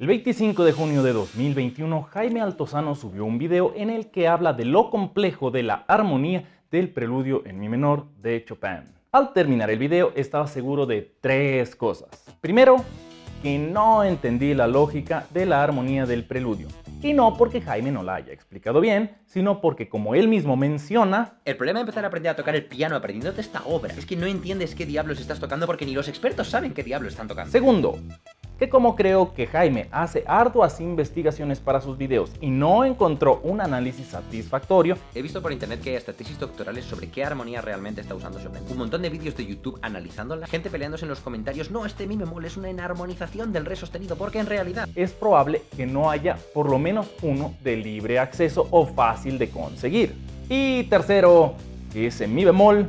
El 25 de junio de 2021, Jaime Altozano subió un video en el que habla de lo complejo de la armonía del preludio en mi menor de Chopin. Al terminar el video estaba seguro de tres cosas. Primero, que no entendí la lógica de la armonía del preludio. Y no porque Jaime no la haya explicado bien, sino porque, como él mismo menciona, el problema de empezar a aprender a tocar el piano aprendiéndote esta obra es que no entiendes qué diablos estás tocando porque ni los expertos saben qué diablos están tocando. Segundo, que como creo que Jaime hace arduas investigaciones para sus videos y no encontró un análisis satisfactorio, he visto por internet que hay hasta tesis doctorales sobre qué armonía realmente está usando Chopin. Un montón de vídeos de YouTube analizándola, gente peleándose en los comentarios, no, este mi bemol es una enarmonización del re sostenido, porque en realidad es probable que no haya por lo menos uno de libre acceso o fácil de conseguir. Y tercero, que ese mi bemol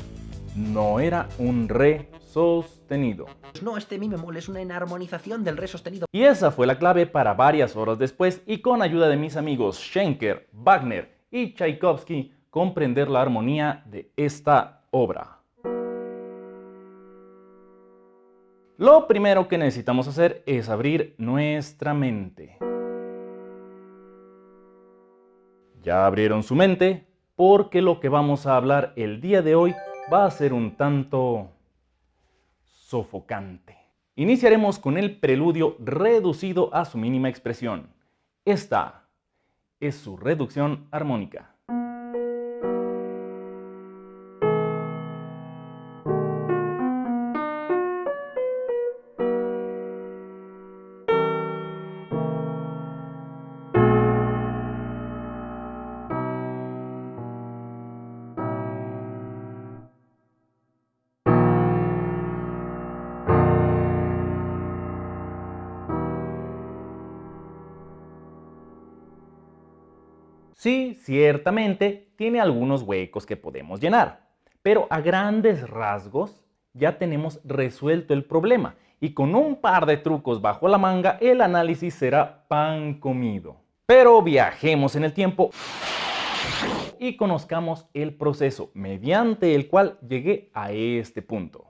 no era un re sostenido. No, este mi bemol es una enarmonización del re sostenido. Y esa fue la clave para varias horas después, y con ayuda de mis amigos Schenker, Wagner y Tchaikovsky, comprender la armonía de esta obra. Lo primero que necesitamos hacer es abrir nuestra mente. ¿Ya abrieron su mente? Porque lo que vamos a hablar el día de hoy va a ser un tanto sofocante. Iniciaremos con el preludio reducido a su mínima expresión. Esta es su reducción armónica. Sí, ciertamente tiene algunos huecos que podemos llenar, pero a grandes rasgos ya tenemos resuelto el problema y con un par de trucos bajo la manga el análisis será pan comido. Pero viajemos en el tiempo y conozcamos el proceso mediante el cual llegué a este punto.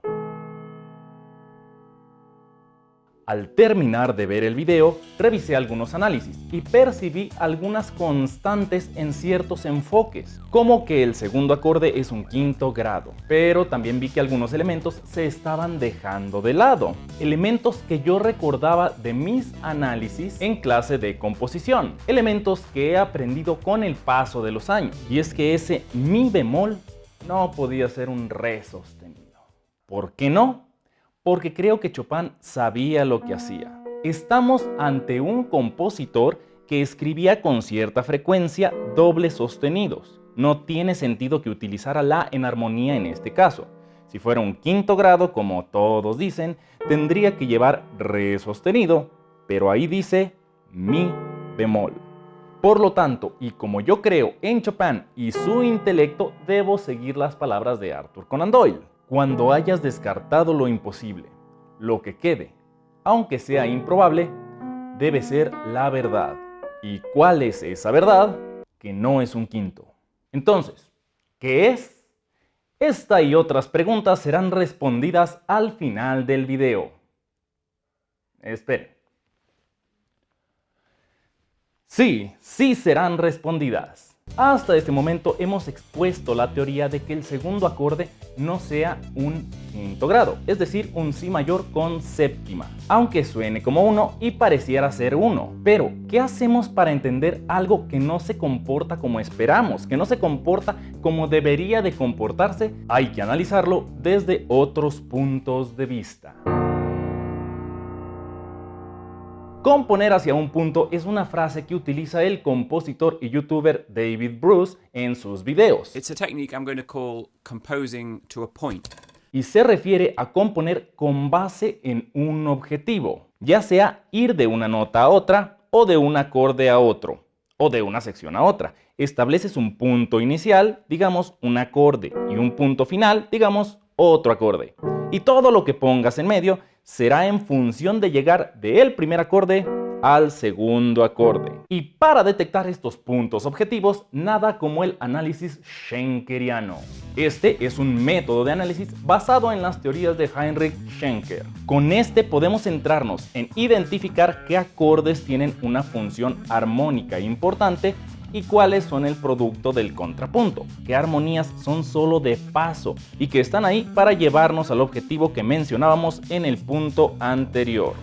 Al terminar de ver el video, revisé algunos análisis y percibí algunas constantes en ciertos enfoques, como que el segundo acorde es un quinto grado, pero también vi que algunos elementos se estaban dejando de lado, elementos que yo recordaba de mis análisis en clase de composición, elementos que he aprendido con el paso de los años, y es que ese mi bemol no podía ser un re sostenido. ¿Por qué no? Porque creo que Chopin sabía lo que hacía. Estamos ante un compositor que escribía con cierta frecuencia dobles sostenidos. No tiene sentido que utilizara la en armonía en este caso. Si fuera un quinto grado, como todos dicen, tendría que llevar re sostenido, pero ahí dice mi bemol. Por lo tanto, y como yo creo en Chopin y su intelecto, debo seguir las palabras de Arthur Conan Doyle. Cuando hayas descartado lo imposible, lo que quede, aunque sea improbable, debe ser la verdad. ¿Y cuál es esa verdad? Que no es un quinto. Entonces, ¿qué es? Esta y otras preguntas serán respondidas al final del video. Esperen. Sí serán respondidas. Hasta este momento hemos expuesto la teoría de que el segundo acorde no sea un quinto grado, es decir, un si mayor con séptima, aunque suene como uno y pareciera ser uno. Pero, ¿qué hacemos para entender algo que no se comporta como esperamos, que no se comporta como debería de comportarse? Hay que analizarlo desde otros puntos de vista. Componer hacia un punto es una frase que utiliza el compositor y youtuber David Bruce en sus videos. It's a technique I'm going to call composing to a point. Y se refiere a componer con base en un objetivo, ya sea ir de una nota a otra, o de un acorde a otro, o de una sección a otra. Estableces un punto inicial, digamos un acorde, y un punto final, digamos otro acorde. Y todo lo que pongas en medio será en función de llegar del primer acorde al segundo acorde. Y para detectar estos puntos objetivos, nada como el análisis schenkeriano. Este es un método de análisis basado en las teorías de Heinrich Schenker. Con este podemos centrarnos en identificar qué acordes tienen una función armónica importante y cuáles son el producto del contrapunto, qué armonías son solo de paso y que están ahí para llevarnos al objetivo que mencionábamos en el punto anterior.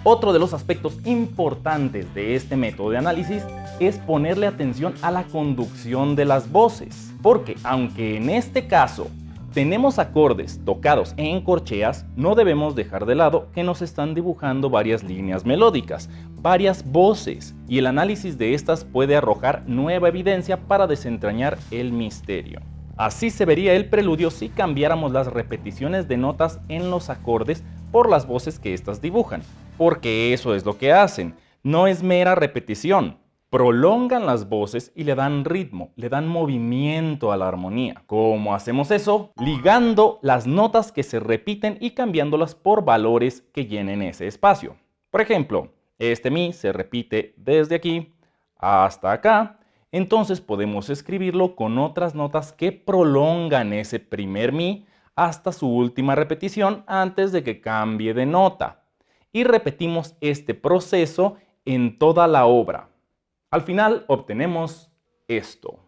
Otro de los aspectos importantes de este método de análisis es ponerle atención a la conducción de las voces, porque aunque en este caso tenemos acordes tocados en corcheas, no debemos dejar de lado que nos están dibujando varias líneas melódicas, varias voces, y el análisis de estas puede arrojar nueva evidencia para desentrañar el misterio. Así se vería el preludio si cambiáramos las repeticiones de notas en los acordes por las voces que éstas dibujan, porque eso es lo que hacen, no es mera repetición. Prolongan las voces y le dan ritmo, le dan movimiento a la armonía. ¿Cómo hacemos eso? Ligando las notas que se repiten y cambiándolas por valores que llenen ese espacio. Por ejemplo, este mi se repite desde aquí hasta acá, entonces podemos escribirlo con otras notas que prolongan ese primer mi hasta su última repetición antes de que cambie de nota. Y repetimos este proceso en toda la obra. Al final obtenemos esto.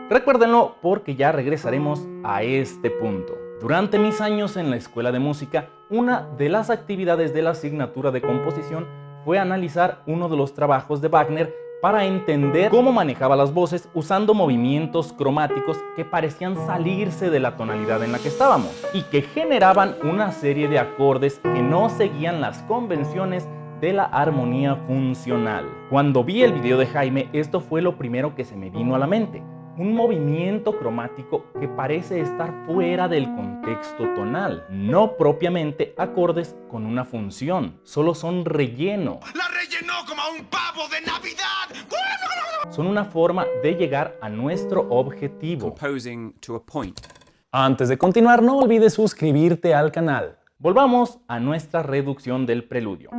Recuérdenlo porque ya regresaremos a este punto. Durante mis años en la escuela de música, una de las actividades de la asignatura de composición fue analizar uno de los trabajos de Wagner para entender cómo manejaba las voces usando movimientos cromáticos que parecían salirse de la tonalidad en la que estábamos y que generaban una serie de acordes que no seguían las convenciones de la armonía funcional. Cuando vi el video de Jaime, esto fue lo primero que se me vino a la mente. Un movimiento cromático que parece estar fuera del contexto tonal, no propiamente acordes con una función, solo son relleno. ¡La rellenó como a un pavo de Navidad! Son una forma de llegar a nuestro objetivo. Composing to a point. Antes de continuar, no olvides suscribirte al canal. Volvamos a nuestra reducción del preludio.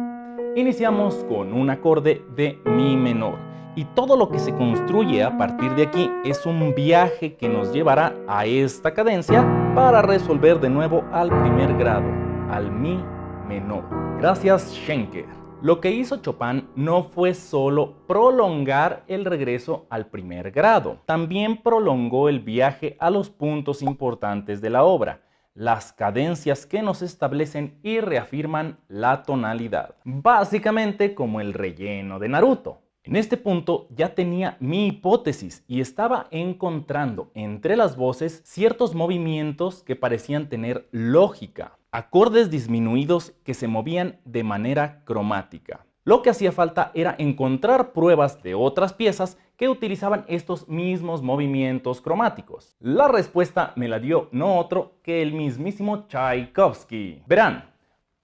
Iniciamos con un acorde de mi menor. Y todo lo que se construye a partir de aquí es un viaje que nos llevará a esta cadencia para resolver de nuevo al primer grado, al mi menor. Gracias Schenker. Lo que hizo Chopin no fue solo prolongar el regreso al primer grado, también prolongó el viaje a los puntos importantes de la obra, las cadencias que nos establecen y reafirman la tonalidad, básicamente como el relleno de Naruto. En este punto ya tenía mi hipótesis y estaba encontrando entre las voces ciertos movimientos que parecían tener lógica, acordes disminuidos que se movían de manera cromática. Lo que hacía falta era encontrar pruebas de otras piezas que utilizaban estos mismos movimientos cromáticos. La respuesta me la dio no otro que el mismísimo Tchaikovsky. Verán,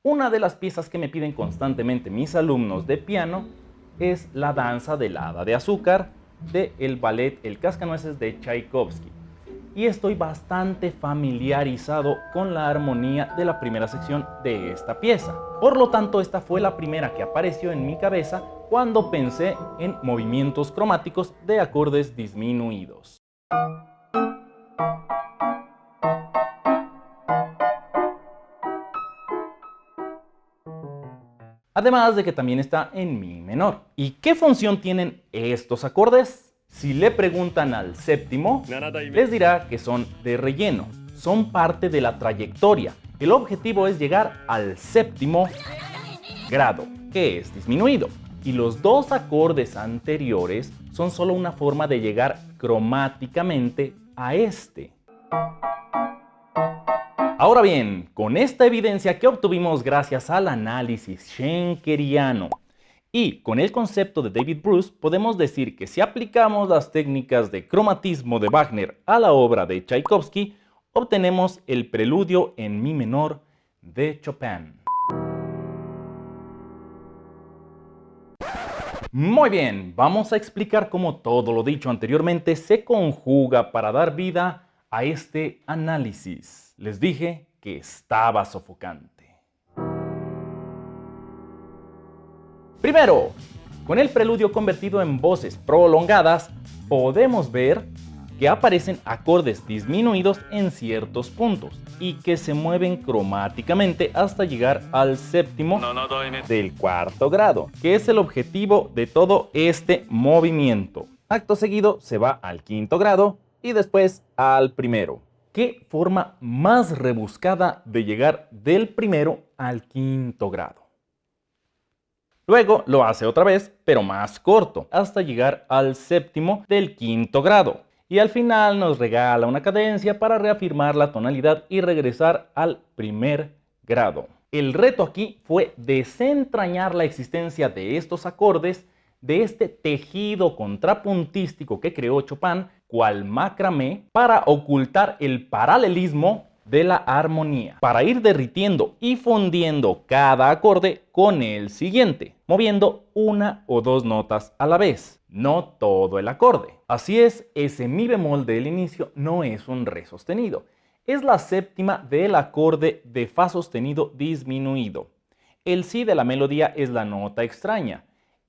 una de las piezas que me piden constantemente mis alumnos de piano es la danza del hada de azúcar del ballet El Cascanueces de Tchaikovsky. Y estoy bastante familiarizado con la armonía de la primera sección de esta pieza. Por lo tanto, esta fue la primera que apareció en mi cabeza cuando pensé en movimientos cromáticos de acordes disminuidos. Además de que también está en mi menor. ¿Y qué función tienen estos acordes? Si le preguntan al séptimo, les dirá que son de relleno. Son parte de la trayectoria. El objetivo es llegar al séptimo grado, que es disminuido. Y los dos acordes anteriores son solo una forma de llegar cromáticamente a este. Ahora bien, con esta evidencia que obtuvimos gracias al análisis schenkeriano y con el concepto de David Bruce, podemos decir que si aplicamos las técnicas de cromatismo de Wagner a la obra de Tchaikovsky, obtenemos el preludio en mi menor de Chopin. Muy bien, vamos a explicar cómo todo lo dicho anteriormente se conjuga para dar vida a este análisis. Les dije que estaba sofocante. Primero, con el preludio convertido en voces prolongadas, podemos ver que aparecen acordes disminuidos en ciertos puntos y que se mueven cromáticamente hasta llegar al séptimo del cuarto grado, que es el objetivo de todo este movimiento. Acto seguido se va al quinto grado y después al primero. ¿Qué forma más rebuscada de llegar del primero al quinto grado? Luego lo hace otra vez, pero más corto, hasta llegar al séptimo del quinto grado. Y al final nos regala una cadencia para reafirmar la tonalidad y regresar al primer grado. El reto aquí fue desentrañar la existencia de estos acordes, de este tejido contrapuntístico que creó Chopin, cual macramé, para ocultar el paralelismo de la armonía, para ir derritiendo y fundiendo cada acorde con el siguiente, moviendo una o dos notas a la vez, no todo el acorde. Así es, ese mi bemol del inicio no es un re sostenido, es la séptima del acorde de fa sostenido disminuido. El si de la melodía es la nota extraña,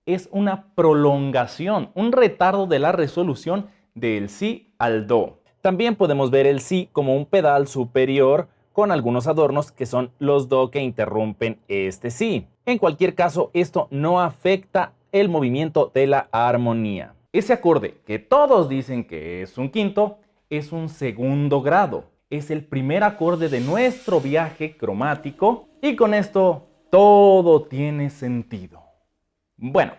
es una prolongación, un retardo de la resolución del si al do. También podemos ver el si como un pedal superior con algunos adornos que son los do que interrumpen este si. En cualquier caso, esto no afecta el movimiento de la armonía. Ese acorde que todos dicen que es un quinto, es un segundo grado. Es el primer acorde de nuestro viaje cromático y con esto todo tiene sentido. Bueno,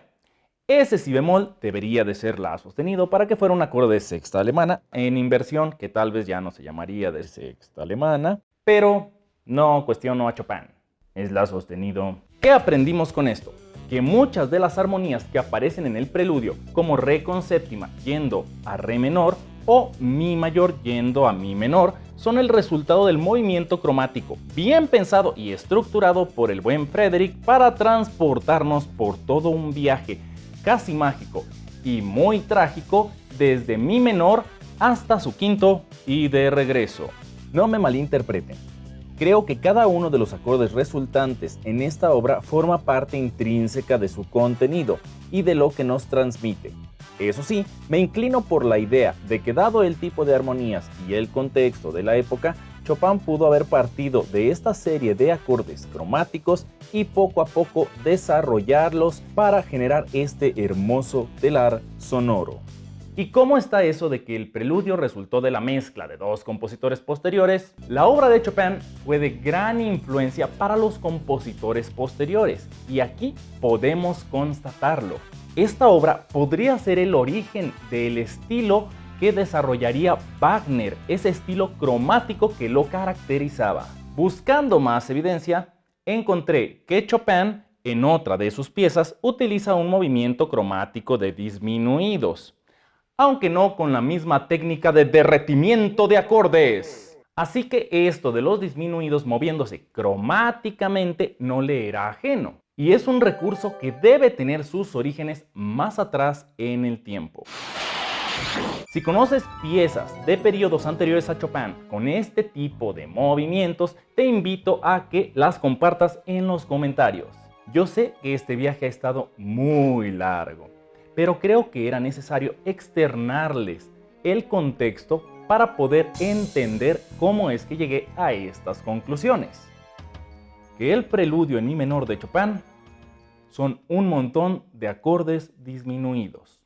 ese si bemol debería de ser la sostenido para que fuera un acorde de sexta alemana en inversión, que tal vez ya no se llamaría de sexta alemana, pero no cuestiono a Chopin, es la sostenido. ¿Qué aprendimos con esto? Que muchas de las armonías que aparecen en el preludio, como re con séptima yendo a re menor o mi mayor yendo a mi menor, son el resultado del movimiento cromático bien pensado y estructurado por el buen Frédéric para transportarnos por todo un viaje casi mágico y muy trágico desde mi menor hasta su quinto y de regreso. No me malinterpreten, creo que cada uno de los acordes resultantes en esta obra forma parte intrínseca de su contenido y de lo que nos transmite. Eso sí, me inclino por la idea de que dado el tipo de armonías y el contexto de la época, Chopin pudo haber partido de esta serie de acordes cromáticos y poco a poco desarrollarlos para generar este hermoso telar sonoro. ¿Y cómo está eso de que el preludio resultó de la mezcla de dos compositores posteriores? La obra de Chopin fue de gran influencia para los compositores posteriores y aquí podemos constatarlo. Esta obra podría ser el origen del estilo que desarrollaría Wagner, ese estilo cromático que lo caracterizaba. Buscando más evidencia, encontré que Chopin, en otra de sus piezas, utiliza un movimiento cromático de disminuidos, aunque no con la misma técnica de derretimiento de acordes. Así que esto de los disminuidos moviéndose cromáticamente no le era ajeno, y es un recurso que debe tener sus orígenes más atrás en el tiempo. Si conoces piezas de periodos anteriores a Chopin con este tipo de movimientos, te invito a que las compartas en los comentarios. Yo sé que este viaje ha estado muy largo, pero creo que era necesario externarles el contexto para poder entender cómo es que llegué a estas conclusiones. Que el preludio en mi menor de Chopin son un montón de acordes disminuidos.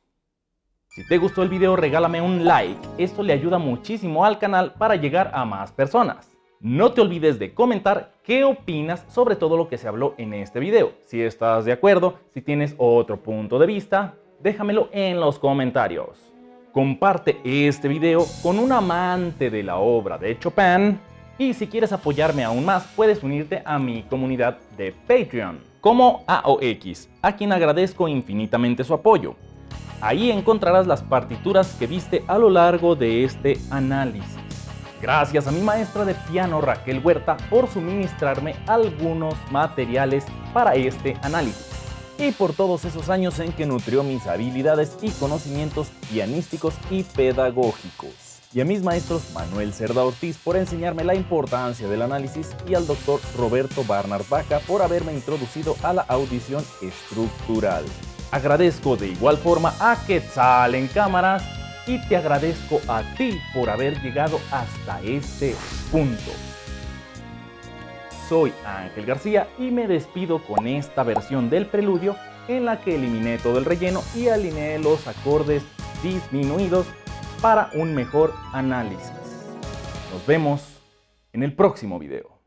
Si te gustó el video, regálame un like, esto le ayuda muchísimo al canal para llegar a más personas. No te olvides de comentar qué opinas sobre todo lo que se habló en este video. Si estás de acuerdo, si tienes otro punto de vista, déjamelo en los comentarios. Comparte este video con un amante de la obra de Chopin y si quieres apoyarme aún más, puedes unirte a mi comunidad de Patreon como AOX, a quien agradezco infinitamente su apoyo. Ahí encontrarás las partituras que viste a lo largo de este análisis. Gracias a mi maestra de piano Raquel Huerta por suministrarme algunos materiales para este análisis. Y por todos esos años en que nutrió mis habilidades y conocimientos pianísticos y pedagógicos. Y a mis maestros Manuel Cerda Ortiz por enseñarme la importancia del análisis y al doctor Roberto Barnard Vaca por haberme introducido a la audición estructural. Agradezco de igual forma a Quetzal en cámaras y te agradezco a ti por haber llegado hasta este punto. Soy Ángel García y me despido con esta versión del preludio en la que eliminé todo el relleno y alineé los acordes disminuidos para un mejor análisis. Nos vemos en el próximo video.